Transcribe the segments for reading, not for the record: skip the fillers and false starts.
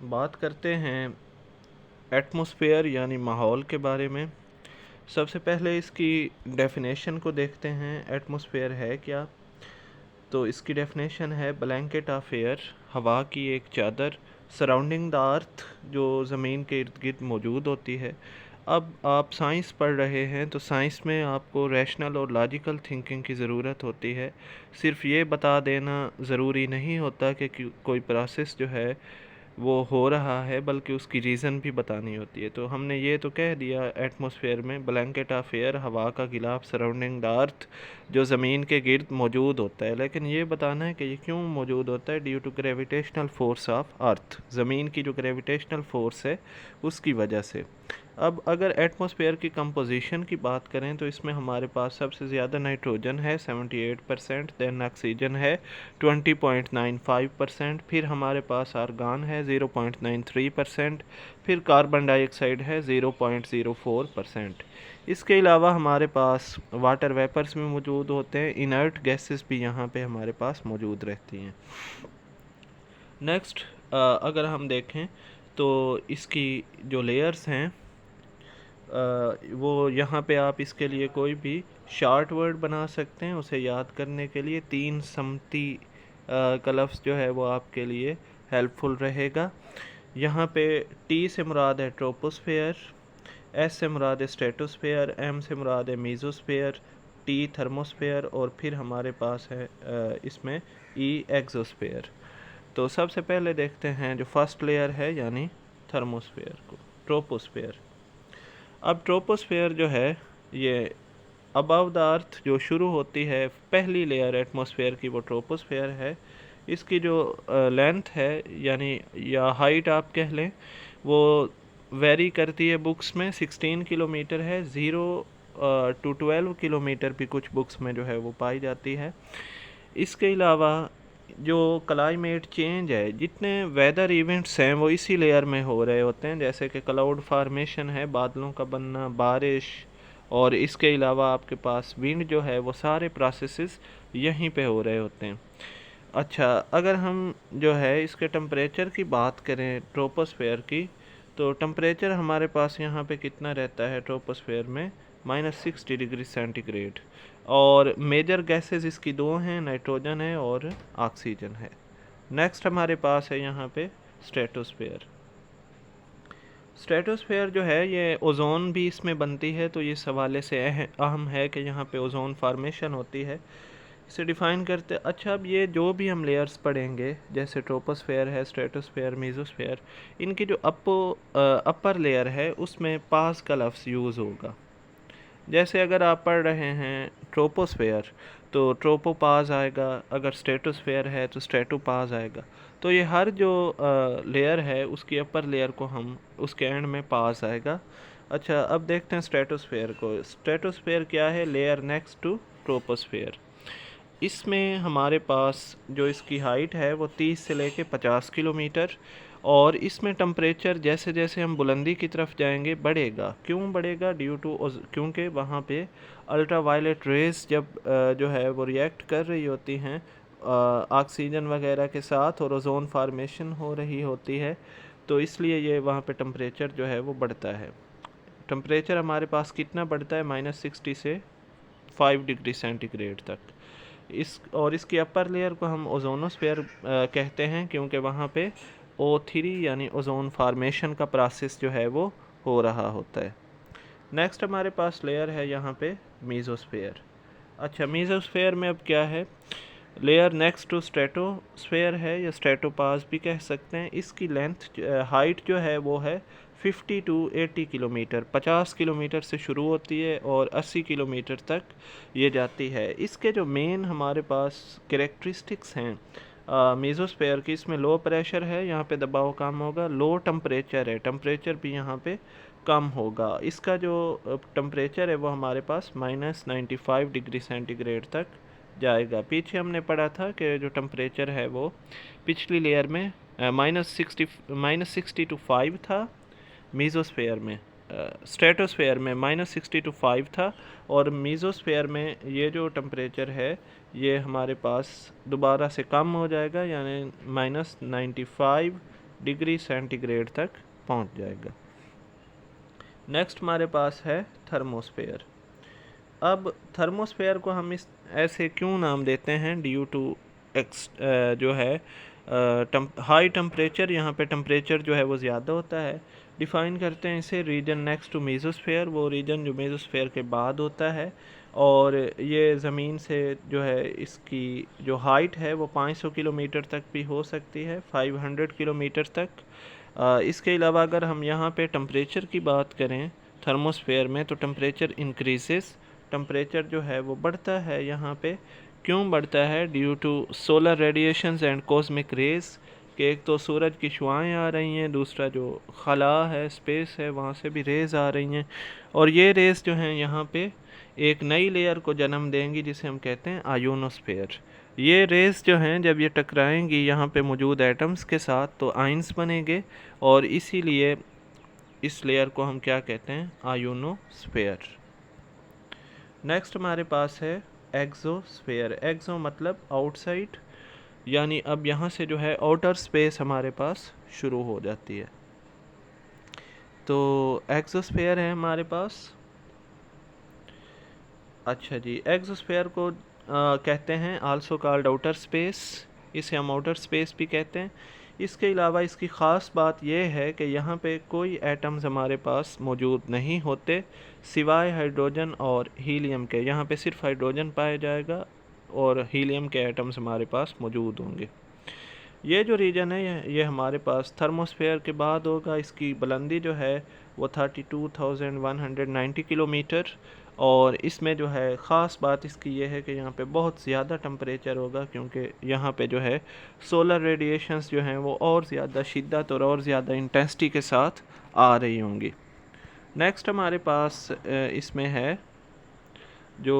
बात करते हैं एटमॉस्फेयर यानी माहौल के बारे में। सबसे पहले इसकी डेफिनेशन को देखते हैं, एटमॉस्फेयर है क्या। तो इसकी डेफिनेशन है ब्लैंकेट ऑफ एयर, हवा की एक चादर, सराउंडिंग द अर्थ, जो ज़मीन के इर्द गिर्द मौजूद होती है। अब आप साइंस पढ़ रहे हैं तो साइंस में आपको रैशनल और लॉजिकल थिंकिंग की ज़रूरत होती है। सिर्फ ये बता देना ज़रूरी नहीं होता कि कोई प्रोसेस जो है वो हो रहा है, बल्कि उसकी रीज़न भी बतानी होती है। तो हमने ये तो कह दिया एटमॉस्फेयर में ब्लैंकेट ऑफ एयर, हवा का गिलाफ सराउंडिंग द अर्थ, जो ज़मीन के गिर्द मौजूद होता है। लेकिन ये बताना है कि ये क्यों मौजूद होता है। Due to gravitational force of earth, ज़मीन की जो ग्रेविटेशनल फोर्स है उसकी वजह से। अब अगर एटमॉस्फेयर की कंपोजिशन की बात करें तो इसमें हमारे पास सबसे ज़्यादा नाइट्रोजन है 78%, देन ऑक्सीजन है 20.95%, फिर हमारे पास आर्गन है 0.93%, फिर कार्बन डाइऑक्साइड है 0.04%। इसके अलावा हमारे पास वाटर वेपर्स भी मौजूद होते हैं, इनर्ट गैसेस भी यहाँ पे हमारे पास मौजूद रहती हैं। नेक्स्ट अगर हम देखें तो इसकी जो लेयर्स हैं वो यहाँ पे आप इसके लिए कोई भी शॉर्ट वर्ड बना सकते हैं। उसे याद करने के लिए 3 समती का लफ्ज़ जो है वो आपके लिए हेल्पफुल रहेगा। यहाँ पे टी से मुराद है ट्रोपोस्फेयर, एस से मुराद है स्ट्रेटोस्फेयर, एम से मुराद है मीज़ोस्फेयर, टी थर्मोस्फेयर और फिर हमारे पास है इसमें ई एक्सोस्फेयर। तो सबसे पहले देखते हैं जो फर्स्ट लेयर है यानी थर्मोस्फेयर को, ट्रोपोस्फेयर। अब ट्रोपोस्फेयर जो है ये अबव द अर्थ जो शुरू होती है, पहली लेयर एटमॉस्फेयर की वो ट्रोपोस्फेयर है। इसकी जो लेंथ है यानी या हाइट आप कह लें, वो वेरी करती है। बुक्स में 16 किलोमीटर है, 0 टू 12 किलोमीटर भी कुछ बुक्स में जो है वो पाई जाती है। इसके अलावा जो क्लाइमेट चेंज है, जितने वेदर इवेंट्स हैं वो इसी लेयर में हो रहे होते हैं, जैसे कि क्लाउड फार्मेशन है, बादलों का बनना, बारिश, और इसके अलावा आपके पास विंड जो है, वो सारे प्रोसेसेस यहीं पे हो रहे होते हैं। अच्छा, अगर हम जो है इसके टेम्परेचर की बात करें ट्रोपोस्फेयर की, तो टेम्परेचर हमारे पास यहाँ पे कितना रहता है ट्रोपोस्फेयर में, -60 डिग्री सेंटीग्रेड। और मेजर गैसेस इसकी दो हैं, नाइट्रोजन है और ऑक्सीजन है। नेक्स्ट हमारे पास है यहाँ पे स्ट्रेटोस्फेयर। स्ट्रेटोस्फेयर जो है ये ओजोन भी इसमें बनती है, तो इस हवाले से अहम है कि यहाँ पे ओजोन फार्मेशन होती है। इसे डिफ़ाइन करते। अच्छा, अब ये जो भी हम लेयर्स पढ़ेंगे जैसे ट्रोपोस्फेयर है, स्ट्रेटोस्फेयर, मीज़ोस्फेयर, इनकी जो अपर लेयर है उसमें पास का लफ्ज़ यूज़ होगा। जैसे अगर आप पढ़ रहे हैं ट्रोपोस्फेयर तो ट्रोपोपाज आएगा, अगर स्ट्रेटोस्फेयर है तो स्ट्रेटोपाज आएगा। तो ये हर जो लेयर है उसकी अपर लेयर को हम उसके एंड में पास आएगा। अच्छा, अब देखते हैं स्ट्रेटोस्फेयर को। स्ट्रेटोस्फेयर क्या है? Layer next to troposphere. इसमें हमारे पास जो इसकी हाइट है वो 30 से लेके 50 किलोमीटर, और इसमें टेम्परेचर जैसे जैसे हम बुलंदी की तरफ जाएंगे बढ़ेगा। क्यों बढ़ेगा? ड्यू टू क्योंकि वहाँ पे अल्ट्रा वायलेट रेज जब जो है वो रिएक्ट कर रही होती हैं ऑक्सीजन वगैरह के साथ, और ओजोन फार्मेशन हो रही होती है, तो इसलिए ये वहाँ पे टेम्परेचर जो है वो बढ़ता है। टेम्परेचर हमारे पास कितना बढ़ता है? -60 से 5 डिग्री सेंटीग्रेड तक। इसकी अपर लेयर को हम ओजोनोस्फेयर कहते हैं, क्योंकि वहाँ पे O3 यानी ओजोन फार्मेशन का प्रोसेस जो है वो हो रहा होता है। नेक्स्ट हमारे पास लेयर है यहाँ पे मीज़ोस्फेयर। अच्छा, मीज़ोस्फेयर में अब क्या है? लेयर नेक्स्ट टू स्ट्रेटोस्फेयर है, या स्ट्रेटोपाज भी कह सकते हैं। इसकी लेंथ हाइट जो है वो है 50 टू 80 किलोमीटर, 50 किलोमीटर से शुरू होती है और 80 किलोमीटर तक ये जाती है। इसके जो मेन हमारे पास कैरेक्टरिस्टिक्स हैं मीज़ोस्फेयर की, इसमें लो प्रेशर है, यहाँ पे दबाव कम होगा। लो टेम्परेचर है, टेम्परेचर भी यहाँ पे कम होगा। इसका जो टेम्परेचर है वो हमारे पास -95 डिग्री सेंटीग्रेड तक जाएगा। पीछे हमने पढ़ा था कि जो टेम्परेचर है वो पिछली लेयर में -60 टू 5 था, मीज़ोस्फेयर में स्ट्रेटोस्फेयर में -60 टू 5 था, और मीज़ोस्फेयर में ये जो टेम्परेचर है ये हमारे पास दोबारा से कम हो जाएगा, यानी -95 डिग्री सेंटीग्रेड तक पहुंच जाएगा। नेक्स्ट हमारे पास है थर्मोस्फेयर। अब थर्मोस्फेयर को हम इस ऐसे क्यों नाम देते हैं, ड्यू टू जो है हाई टेम्परेचर, यहाँ पे टेम्परेचर जो है वो ज़्यादा होता है। डिफ़ाइन करते हैं इसे रीजन नेक्स्ट टू मेसोस्फेयर, वो रीजन जो मेसोस्फेयर के बाद होता है, और ये ज़मीन से जो है इसकी जो हाइट है वो 500 किलोमीटर तक भी हो सकती है, 500 किलोमीटर तक। इसके अलावा अगर हम यहाँ पे टेम्परेचर की बात करें थर्मोस्फेयर में, तो टेम्परेचर इंक्रीजेस, टेम्परेचर जो है वो बढ़ता है यहाँ पे। क्यों बढ़ता है? Due to solar radiations and cosmic rays, कि एक तो सूरज की शुआएँ आ रही हैं, दूसरा जो खला है, स्पेस है, वहाँ से भी रेज़ आ रही हैं, और ये रेज़ जो हैं यहाँ पे एक नई लेयर को जन्म देंगी जिसे हम कहते हैं आयोनोस्फेयर। ये रेज़ जो हैं जब ये टकराएंगी यहाँ पे मौजूद एटम्स के साथ तो आइंस बनेंगे, और इसीलिए इस लेयर को हम क्या कहते हैं? आयोनोस्फेयर। नेक्स्ट हमारे पास है एक्सोस्फेयर। एक्सो मतलब आउटसाइड, यानी अब यहाँ से जो है आउटर स्पेस हमारे पास शुरू हो जाती है। तो एक्सोस्फेयर है हमारे पास। अच्छा जी, एक्सोस्फेयर को कहते हैं आल्सो कॉल्ड आउटर स्पेस, इसे हम आउटर स्पेस भी कहते हैं। इसके अलावा इसकी ख़ास बात यह है कि यहाँ पे कोई एटम्स हमारे पास मौजूद नहीं होते सिवाय हाइड्रोजन और हीलियम के। यहाँ पे सिर्फ हाइड्रोजन पाया जाएगा और हीलियम के एटम्स हमारे पास मौजूद होंगे। ये जो रीजन है ये हमारे पास थर्मोस्फेयर के बाद होगा। इसकी बुलंदी जो है वो 32,190 किलोमीटर, और इसमें जो है ख़ास बात इसकी ये है कि यहाँ पे बहुत ज़्यादा टेम्परेचर होगा, क्योंकि यहाँ पे जो है सोलर रेडिएशंस जो हैं वो और ज़्यादा शिद्दत और ज़्यादा इंटेंसिटी के साथ आ रही होंगी। नेक्स्ट हमारे पास इसमें है जो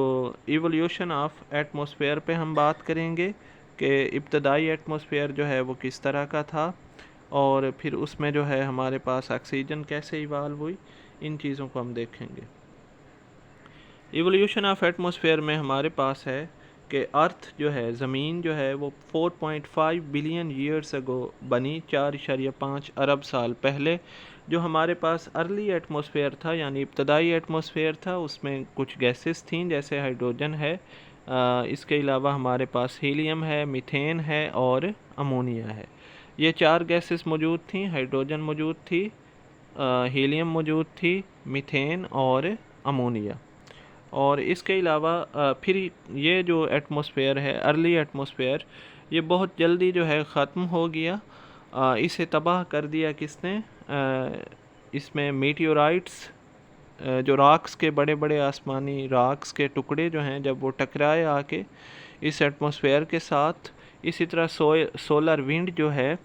इवोल्यूशन ऑफ एटमॉस्फेयर पे हम बात करेंगे कि इब्तदाई एटमॉस्फेयर जो है वो किस तरह का था, और फिर उसमें जो है हमारे पास ऑक्सीजन कैसे इवाल्व हुई, इन चीज़ों को हम देखेंगे। इवोल्यूशन ऑफ एटमॉस्फेयर में हमारे पास है कि अर्थ जो है, ज़मीन जो है वो 4.5 बिलियन ईयर्स अगो बनी, 4.5 अरब साल पहले। जो हमारे पास अर्ली एटमॉस्फेयर था यानी इब्तदाई एटमॉस्फेयर था, उसमें कुछ गैसेस थीं जैसे हाइड्रोजन है, इसके अलावा हमारे पास हीलियम है, मीथेन है और अमोनिया है। ये 4 गैसेस मौजूद थीं, हाइड्रोजन मौजूद थी, हीलियम मौजूद थी, मीथेन और अमोनिया। और इसके अलावा फिर ये जो एटमॉस्फेयर है अर्ली एटमॉस्फेयर, ये बहुत जल्दी जो है ख़त्म हो गया। इसे तबाह कर दिया किसने? इसमें मीटियोराइट्स, जो रॉक्स के बड़े बड़े आसमानी रॉक्स के टुकड़े जो हैं जब वो टकराए आके इस एटमॉस्फेयर के साथ, इसी तरह सोलर विंड जो है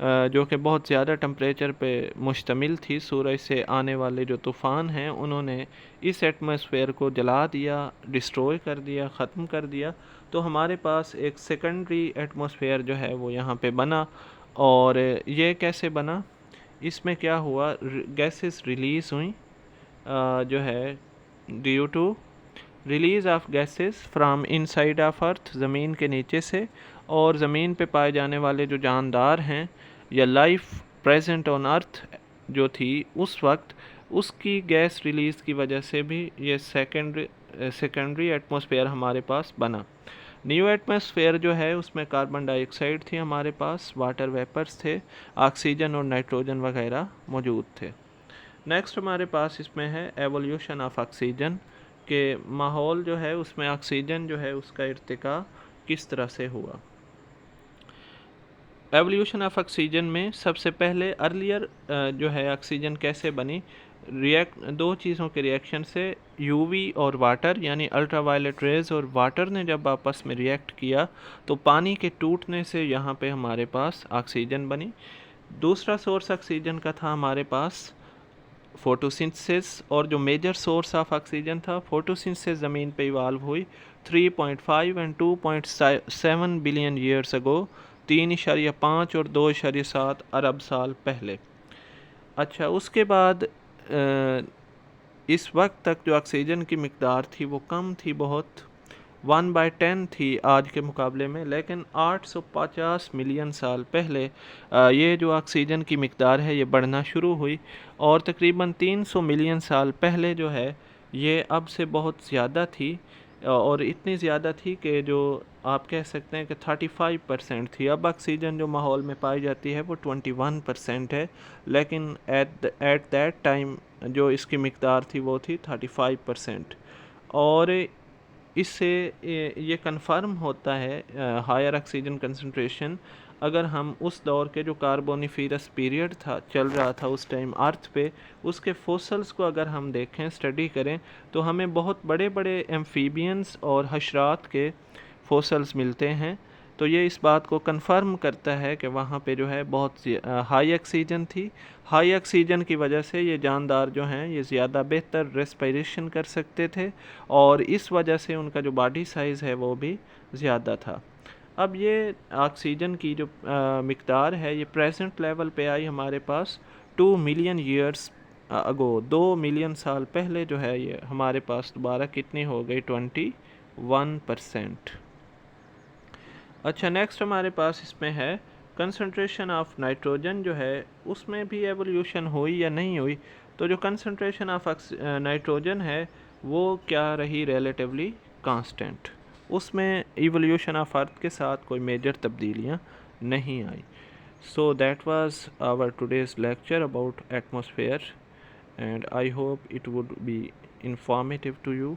जो कि बहुत ज़्यादा टेम्परेचर पे मुश्तमिल थी, सूरज से आने वाले जो तूफ़ान हैं उन्होंने इस एटमॉस्फेयर को जला दिया, डिस्ट्रॉय कर दिया, ख़त्म कर दिया। तो हमारे पास एक सेकेंडरी एटमॉस्फेयर जो है वो यहाँ पे बना। और ये कैसे बना? इसमें क्या हुआ, गैसेस रिलीज़ हुई जो है due to release of gases from inside of earth, ज़मीन के नीचे से, और ज़मीन पे पाए जाने वाले जो जानदार हैं या लाइफ प्रेजेंट ऑन अर्थ जो थी उस वक्त, उसकी गैस रिलीज़ की वजह से भी ये सेकेंडरी एटमॉस्फेयर हमारे पास बना। न्यू एटमॉस्फेयर जो है उसमें कार्बन डाइऑक्साइड थी हमारे पास, वाटर वेपर्स थे, ऑक्सीजन और नाइट्रोजन वगैरह मौजूद थे। नेक्स्ट हमारे पास इसमें है एवोल्यूशन ऑफ ऑक्सीजन, के माहौल जो है उसमें ऑक्सीजन जो है उसका इर्तिका किस तरह से हुआ। एवोल्यूशन ऑफ ऑक्सीजन में सबसे पहले अर्लियर जो है ऑक्सीजन कैसे बनी? दो चीज़ों के रिएक्शन से, यूवी और वाटर यानी अल्ट्रावायलेट रेज और वाटर ने जब आपस में रिएक्ट किया तो पानी के टूटने से यहाँ पे हमारे पास ऑक्सीजन बनी। दूसरा सोर्स ऑक्सीजन का था हमारे पास फोटोसिंथेसिस, और जो मेजर सोर्स ऑफ ऑक्सीजन था फोटोसिंथेसिस ज़मीन पे इवाल्व हुई 3.5 एंड 2.7 बिलियन ईयर्स अगो, 3.5 और 2.7 अरब साल पहले। अच्छा, उसके बाद इस वक्त तक जो ऑक्सीजन की मिकदार थी वो कम थी बहुत, 1/10 थी आज के मुकाबले में, लेकिन 850 मिलियन साल पहले ये जो ऑक्सीजन की मिकदार है ये बढ़ना शुरू हुई, और तकरीबन 300 मिलियन साल पहले जो है ये अब से बहुत ज़्यादा थी, और इतनी ज़्यादा थी कि जो आप कह सकते हैं कि 35% थी। अब ऑक्सीजन जो माहौल में पाई जाती है वो 21% है, लेकिन एट दैट टाइम जो इसकी मिकदार थी वो थी 35%। और इससे ये कंफर्म होता है हायर ऑक्सीजन कंसंट्रेशन, अगर हम उस दौर के जो कार्बोनिफेरस पीरियड था चल रहा था उस टाइम अर्थ पे, उसके फोसल्स को अगर हम देखें, स्टडी करें, तो हमें बहुत बड़े बड़े एम्फीबियंस और हशरात के फोसल्स मिलते हैं। तो ये इस बात को कंफर्म करता है कि वहाँ पे जो है बहुत हाई ऑक्सीजन थी। हाई ऑक्सीजन की वजह से ये जानदार जो हैं ये ज़्यादा बेहतर रेस्पिरेशन कर सकते थे, और इस वजह से उनका जो बॉडी साइज़ है वो भी ज़्यादा था। अब ये ऑक्सीजन की जो मिकदार है ये प्रेजेंट लेवल पे आई हमारे पास 2 मिलियन ईयर्स अगो। 2 मिलियन साल पहले जो है ये हमारे पास दोबारा कितनी हो गई, 21%। अच्छा, नेक्स्ट हमारे पास इसमें है कंसंट्रेशन ऑफ नाइट्रोजन जो है उसमें भी एवोल्यूशन हुई या नहीं हुई। तो जो कंसंट्रेशन ऑफ नाइट्रोजन है वो क्या रही, रिलेटिवली कांस्टेंट। उसमें इवोल्यूशन ऑफ अर्थ के साथ कोई मेजर तब्दीलियाँ नहीं आई। So that was our today's lecture about atmosphere, and I hope it would be informative to you.